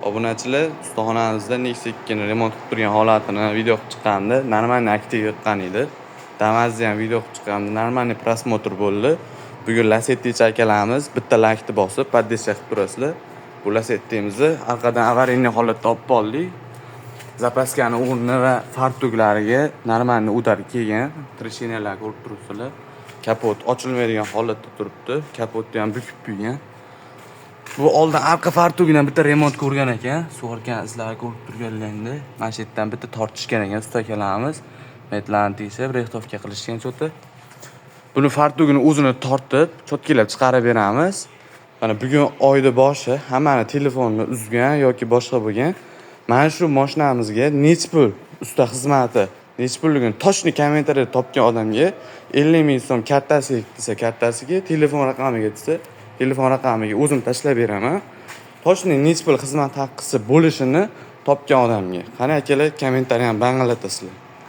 Obunachilar ustaxonamizda Nexia 2 remont qilib turgan holatini video qilib chiqqandi. Normalniy aktiv yoqqan edi. Damas'da ham video qilib chiqqandi. Normalniy prosmotr bo'ldi. Bugun Lacetti akalarimiz bitta laykni bosib, poddeska qilib turasizlar. Bu Lacetti'mizni orqadan avariyniy holatda olib qoldik. Zapaskani o'rni va fartuklariga normalniy udar kelgan. Treshinalar ko'rib turibsizlar. Kapot ochilmaydigan holatda turibdi. Kapotni ham bukib qo'ygan. Bu oldin arqa fartugidan bitta remont ko'rgan ekan. Sug'organ izlari ko'rib turganlarida mana shu yerdan bitta tortishgan ekan usta akalarimiz. Metlarni tekshirib, rextovka qilishgan cho'ti. Buni fartugini o'zini tortib, cho'tkilab chiqarib beramiz. Mana bugun oyning boshi hammani telefonni uzgan yoki boshqa bo'lgan. Mana shu mashinamizga nech pul usta xizmati, nech pulligini toshni kommentariyada topgan odamga 50 ming so'm kartasi desa kartasiga, telefon raqamiga desa telefon raqamiga o'zim tashlab beraman. Toshning nech pul xizmat haqqisi bo'lishini topgan odamga. Qani akalar, kommentariy ham bangalatasizlar.